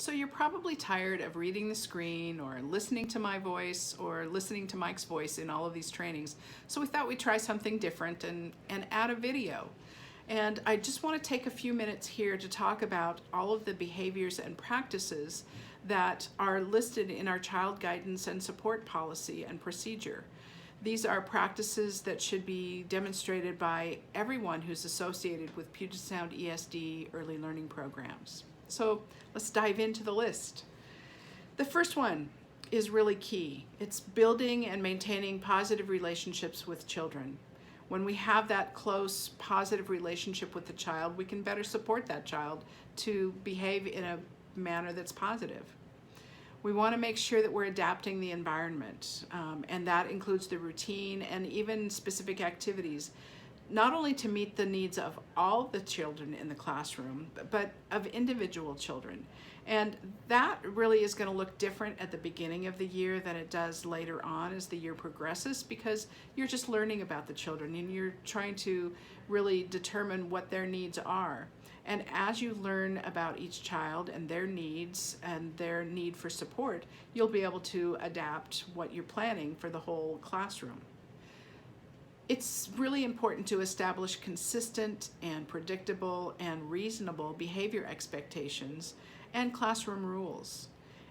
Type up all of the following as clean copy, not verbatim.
So you're probably tired of reading the screen or listening to my voice or listening to Mike's voice in all of these trainings. So we thought we'd try something different and add a video. And I just want to take a few minutes here to talk about all of the behaviors and practices that are listed in our child guidance and support policy and procedure. These are practices that should be demonstrated by everyone who's associated with Puget Sound ESD early learning programs. So let's dive into the list. The first one is really key. It's building and maintaining positive relationships with children. When we have that close, positive relationship with the child, we can better support that child to behave in a manner that's positive. We want to make sure that we're adapting the environment, and that includes the routine and even specific activities, not only to meet the needs of all the children in the classroom, but of individual children. And that really is going to look different at the beginning of the year than it does later on as the year progresses, because you're just learning about the children and you're trying to really determine what their needs are. And as you learn about each child and their needs and their need for support, you'll be able to adapt what you're planning for the whole classroom. It's really important to establish consistent and predictable and reasonable behavior expectations and classroom rules.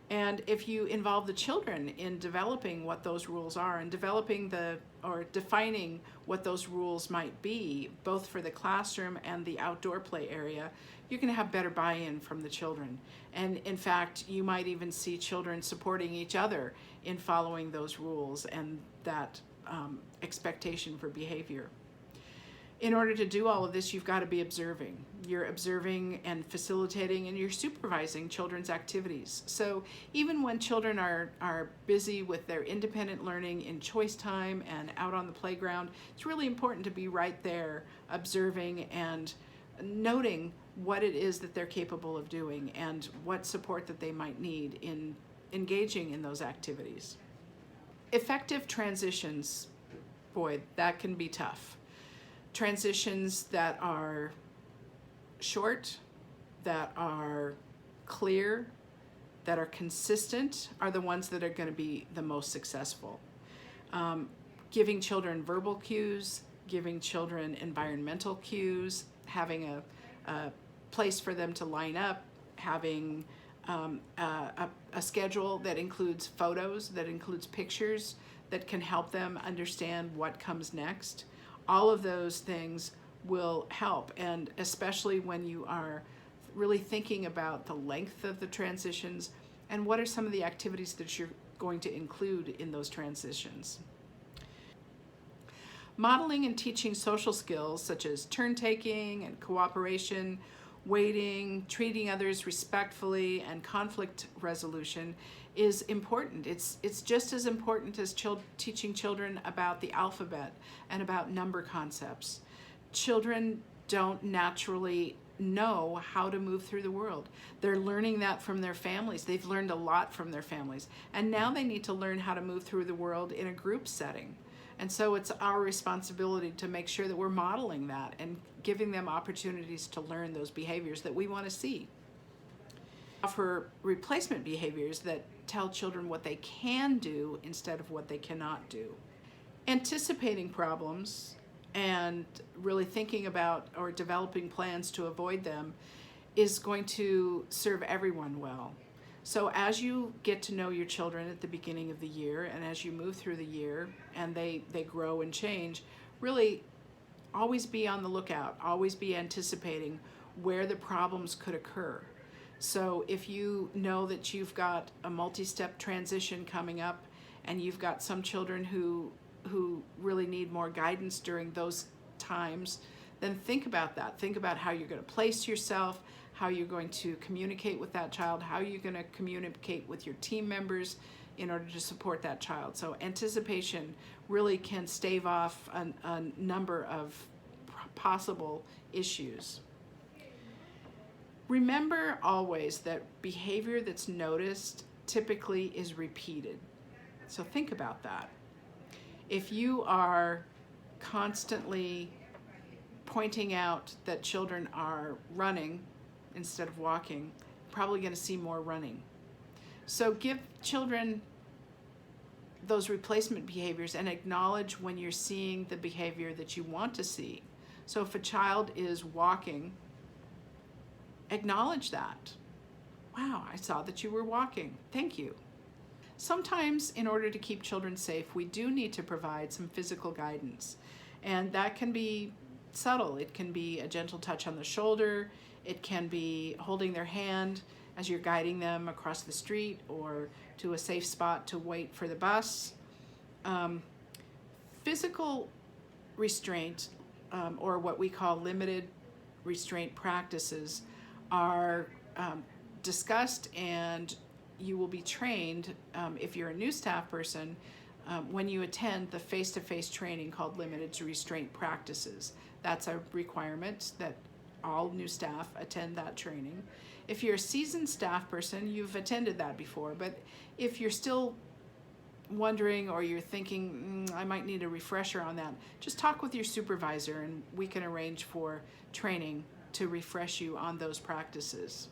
And if you involve the children in developing what those rules are and defining what those rules might be, both for the classroom and the outdoor play area, you're going to have better buy-in from the children. And in fact, you might even see children supporting each other in following those rules and that expectation for behavior. In order to do all of this, you've got to be observing. You're observing and facilitating and you're supervising children's activities. So even when children are busy with their independent learning in choice time and out on the playground, it's really important to be right there observing and noting what it is that they're capable of doing and what support that they might need in engaging in those activities. Effective transitions, boy, that can be tough. Transitions that are short, that are clear, that are consistent are the ones that are going to be the most successful. Giving children verbal cues, giving children environmental cues, having a place for them to line up, having a schedule that includes photos, that includes pictures, that can help them understand what comes next. All of those things will help, and especially when you are really thinking about the length of the transitions and what are some of the activities that you're going to include in those transitions. Modeling and teaching social skills such as turn-taking and cooperation, waiting, treating others respectfully, and conflict resolution is important. It's just as important as teaching children about the alphabet and about number concepts. Children don't naturally know how to move through the world. They're learning that from their families. They've learned a lot from their families. And now they need to learn how to move through the world in a group setting. And so it's our responsibility to make sure that we're modeling that and giving them opportunities to learn those behaviors that we want to see. Offer replacement behaviors that tell children what they can do instead of what they cannot do. Anticipating problems and really thinking about or developing plans to avoid them is going to serve everyone well. So as you get to know your children at the beginning of the year and as you move through the year and they grow and change, really always be on the lookout, always be anticipating where the problems could occur. So if you know that you've got a multi-step transition coming up and you've got some children who really need more guidance during those times, then think about that. Think about how you're going to place yourself, how you're going to communicate with that child, how you're going to communicate with your team members in order to support that child. So anticipation really can stave off a number of possible issues. Remember always that behavior that's noticed typically is repeated. So think about that. If you are constantly pointing out that children are running instead of walking, probably going to see more running. So give children those replacement behaviors and acknowledge when you're seeing the behavior that you want to see. So if a child is walking, acknowledge that. Wow, I saw that you were walking. Thank you. Sometimes, in order to keep children safe, we do need to provide some physical guidance. And that can be subtle. It can be a gentle touch on the shoulder. It can be holding their hand as you're guiding them across the street or to a safe spot to wait for the bus. Physical restraint, or what we call limited restraint practices, are discussed, and you will be trained if you're a new staff person when you attend the face-to-face training called limited restraint practices. That's a requirement that all new staff attend that training. If you're a seasoned staff person, you've attended that before, but if you're still wondering or you're thinking, I might need a refresher on that, just talk with your supervisor and we can arrange for training to refresh you on those practices.